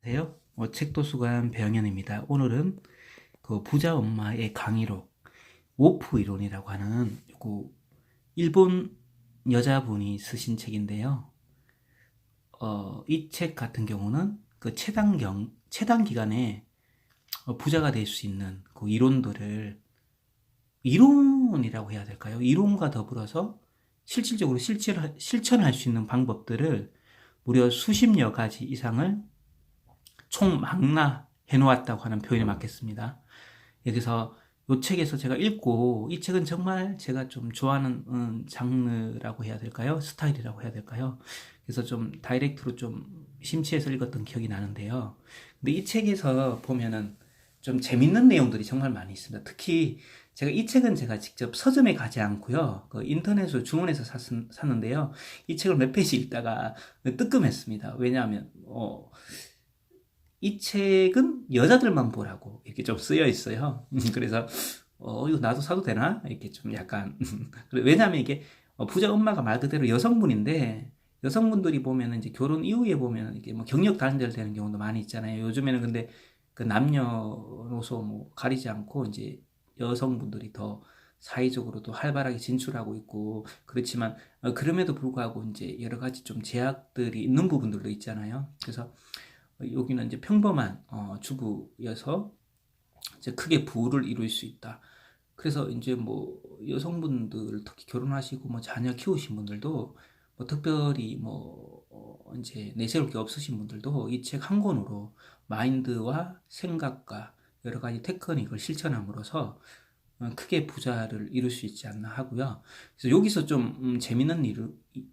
안녕하세요. 책도수관 배영현입니다. 오늘은 그 부자 엄마의 강의록 오프 이론이라고 하는 일본 여자분이 쓰신 책인데요. 이 책 같은 경우는 그 최단 기간에 부자가 될 수 있는 그 이론들을 이론이라고 해야 될까요? 이론과 더불어서 실질적으로 실천할 수 있는 방법들을 무려 수십여 가지 이상을 총망라해 놓았다고 하는 표현이 맞겠습니다. 여기서 이 책에서 제가 읽고 이 책은 정말 제가 좀 좋아하는 장르라고 해야 될까요? 스타일이라고 해야 될까요? 그래서 좀 다이렉트로 좀 심취해서 읽었던 기억이 나는데요. 근데 이 책에서 보면은 좀 재밌는 내용들이 정말 많이 있습니다. 특히 제가 이 책은 제가 직접 서점에 가지 않고요. 그 인터넷으로 주문해서 샀는데요. 이 책을 몇 페이지 읽다가 뜨끔했습니다. 왜냐하면 이 책은 여자들만 보라고 이렇게 좀 쓰여 있어요. 그래서 이거 나도 사도 되나? 이렇게 좀 약간 왜냐하면 이게 부자 엄마가 말 그대로 여성분인데 여성분들이 보면 이제 결혼 이후에 보면 이게 뭐 경력 단절되는 경우도 많이 있잖아요. 요즘에는 근데 그 남녀노소 뭐 가리지 않고 이제 여성분들이 더 사회적으로도 활발하게 진출하고 있고 그렇지만 그럼에도 불구하고 이제 여러 가지 좀 제약들이 있는 부분들도 있잖아요. 그래서 여기는 이제 평범한 주부여서 이제 크게 부를 이룰 수 있다. 그래서 이제 뭐 여성분들 특히 결혼하시고 뭐 자녀 키우신 분들도 뭐 특별히 뭐 이제 내세울 게 없으신 분들도 이 책 한 권으로 마인드와 생각과 여러 가지 테크닉을 실천함으로써 크게 부자를 이룰 수 있지 않나 하고요. 그래서 여기서 좀 재밌는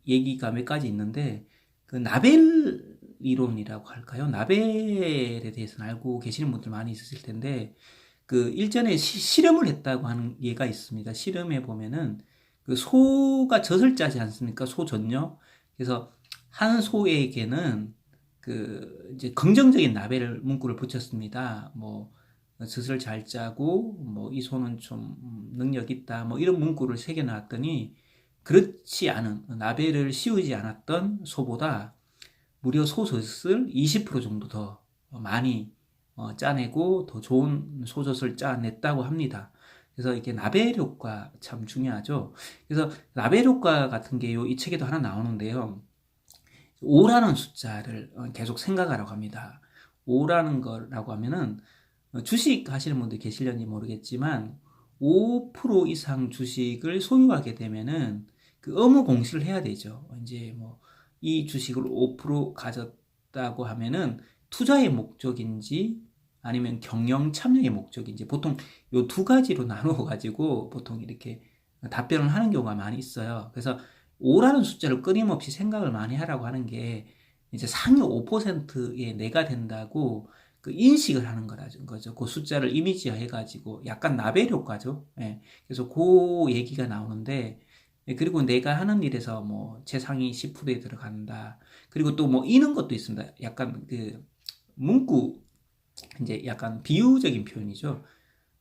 얘기가 몇 가지 있는데 그 나벨 이론이라고 할까요? 나벨에 대해서는 알고 계시는 분들 많이 있으실 텐데 그 일전에 실험을 했다고 하는 예가 있습니다. 실험에 보면은 그 소가 젖을 짜지 않습니까? 소젖요. 그래서 한 소에게는 그 이제 긍정적인 나벨 문구를 붙였습니다. 뭐 젖을 잘 짜고 뭐 이 소는 좀 능력 있다. 뭐 이런 문구를 새겨 놨더니 그렇지 않은 나벨을 씌우지 않았던 소보다 무려 소젖을 20% 정도 더 많이 짜내고 더 좋은 소젖을 짜냈다고 합니다. 그래서 이게 라벨 효과 참 중요하죠. 그래서 라벨 효과 같은 게 이 책에도 하나 나오는데요. 5라는 숫자를 계속 생각하라고 합니다. 5라는 거라고 하면은 주식 하시는 분들 계실런지 모르겠지만 5% 이상 주식을 소유하게 되면은 그 의무 공시를 해야 되죠. 이제 뭐 이 주식을 5% 가졌다고 하면은 투자의 목적인지 아니면 경영 참여의 목적인지 보통 요 두 가지로 나누어 가지고 보통 이렇게 답변을 하는 경우가 많이 있어요. 그래서 5라는 숫자를 끊임없이 생각을 많이 하라고 하는 게 이제 상위 5%의 내가 된다고 그 인식을 하는 거라는 거죠. 그 숫자를 이미지화 해가지고 약간 나벨 효과죠. 예. 그래서 그 얘기가 나오는데 그리고 내가 하는 일에서 뭐 최상위 10%에 들어간다. 그리고 또 뭐 이런 것도 있습니다. 약간 그 문구 이제 약간 비유적인 표현이죠.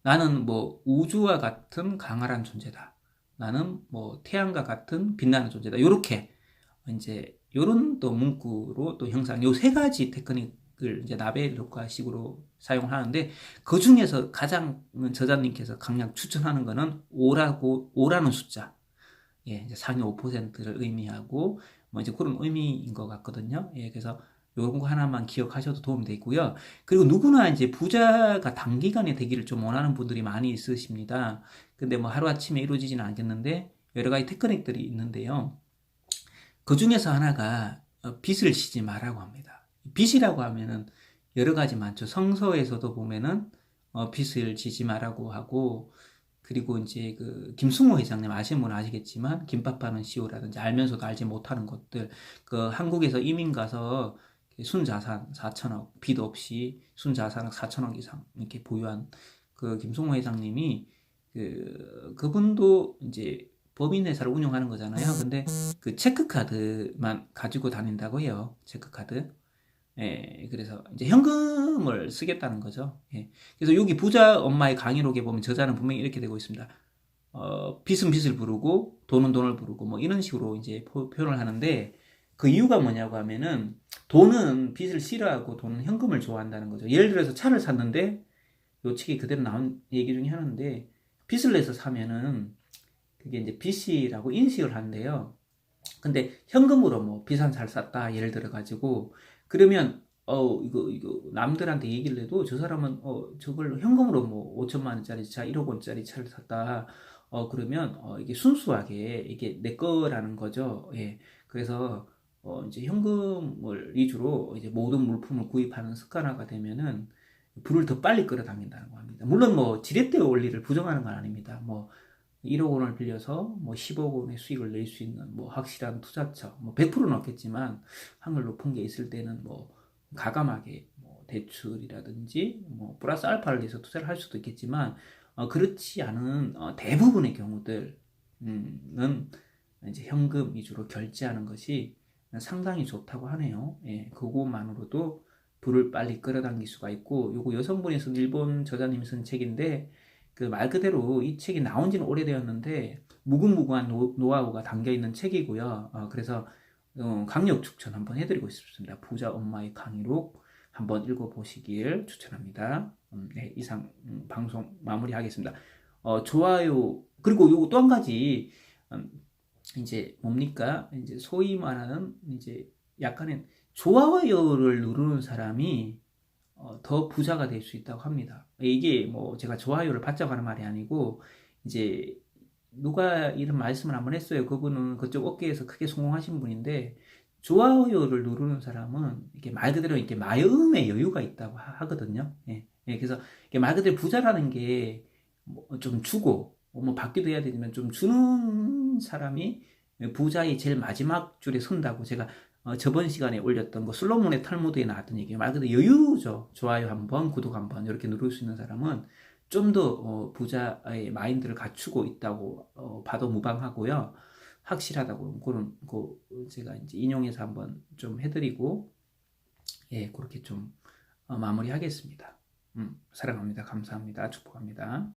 나는 뭐 우주와 같은 강활한 존재다. 나는 뭐 태양과 같은 빛나는 존재다. 요렇게 이제 요런 또 문구로 또 형상 요 세 가지 테크닉을 이제 나벨 효과식으로 사용을 하는데 그 중에서 가장 저자님께서 강력 추천하는 거는 5라는 숫자. 예, 이제 상위 5%를 의미하고 뭐 이제 그런 의미인 것 같거든요. 예, 그래서 요거 하나만 기억하셔도 도움이 되고요. 그리고 누구나 이제 부자가 단기간에 되기를 좀 원하는 분들이 많이 있으십니다. 근데 뭐 하루아침에 이루어지지는 않겠는데 여러 가지 테크닉들이 있는데요. 그 중에서 하나가 빚을 지지 말라고 합니다. 빚이라고 하면은 여러 가지 많죠. 성서에서도 보면은 빚을 지지 말라고 하고 그리고 이제 그 김승호 회장님 아시는 분은 아시겠지만 김밥하는 CEO라든지 알면서도 알지 못하는 것들 그 한국에서 이민 가서 순자산 4천억 빚 없이 순자산 4천억 이상 이렇게 보유한 그 김승호 회장님이 그분도 이제 법인 회사를 운영하는 거잖아요. 근데 그 체크카드만 가지고 다닌다고 해요. 체크카드. 예, 그래서 이제 현금을 쓰겠다는 거죠. 예. 그래서 여기 부자 엄마의 강의록에 보면 저자는 분명히 이렇게 되고 있습니다. 빚은 빚을 부르고 돈은 돈을 부르고 뭐 이런 식으로 이제 표현을 하는데 그 이유가 뭐냐고 하면은 돈은 빚을 싫어하고 돈은 현금을 좋아한다는 거죠. 예를 들어서 차를 샀는데 요 책에 그대로 나온 얘기 중에 하나인데 빚을 내서 사면은 그게 이제 빚이라고 인식을 한대요. 근데 현금으로 뭐 비싼 차를 샀다 예를 들어 가지고 그러면 이거 남들한테 얘기를 해도 저 사람은 저걸 현금으로 뭐 5천만 원짜리 차 1억 원짜리 차를 샀다 그러면 이게 순수하게 이게 내 거라는 거죠. 예. 그래서 이제 현금을 위주로 이제 모든 물품을 구입하는 습관화가 되면은 불을 더 빨리 끌어당긴다는 겁니다. 물론 뭐 지렛대 원리를 부정하는 건 아닙니다. 뭐 1억 원을 빌려서 뭐 10억 원의 수익을 낼 수 있는 뭐 확실한 투자처, 뭐 100%는 없겠지만 확률 높은 게 있을 때는 뭐 가감하게 뭐 대출이라든지 뭐 플러스 알파를 내서 투자를 할 수도 있겠지만 그렇지 않은 대부분의 경우들은 이제 현금 위주로 결제하는 것이 상당히 좋다고 하네요. 예, 그것만으로도 불을 빨리 끌어당길 수가 있고 요거 여성분이 쓴 일본 저자님이 쓴 책인데 그 말 그대로 이 책이 나온 지는 오래되었는데 무궁무진한 노하우가 담겨 있는 책이고요. 그래서 강력 추천 한번 해드리고 싶습니다. 부자 엄마의 강의록 한번 읽어보시길 추천합니다. 네, 이상 방송 마무리하겠습니다. 좋아요 그리고 요거 또 한 가지 이제 뭡니까? 이제 소위 말하는 이제 약간의 좋아요를 누르는 사람이 더 부자가 될 수 있다고 합니다. 이게 뭐 제가 좋아요를 받자고 하는 말이 아니고 이제 누가 이런 말씀을 한번 했어요. 그분은 그쪽 업계에서 크게 성공하신 분인데 좋아요를 누르는 사람은 이렇게 말 그대로 이렇게 마음의 여유가 있다고 하거든요. 예. 예, 그래서 말 그대로 부자라는 게 좀 주고 뭐 받기도 해야 되지만 좀 주는 사람이 부자의 제일 마지막 줄에 선다고 제가 저번 시간에 올렸던 거 솔로몬의 탈무드에 나왔던 얘기예요. 말 그대로 여유죠. 좋아요 한번, 구독 한번 이렇게 누를 수 있는 사람은 좀 더 부자의 마인드를 갖추고 있다고 봐도 무방하고요. 확실하다고 그런 거 제가 이제 인용해서 한번 좀 해드리고 예 그렇게 좀 마무리하겠습니다. 사랑합니다. 감사합니다. 축복합니다.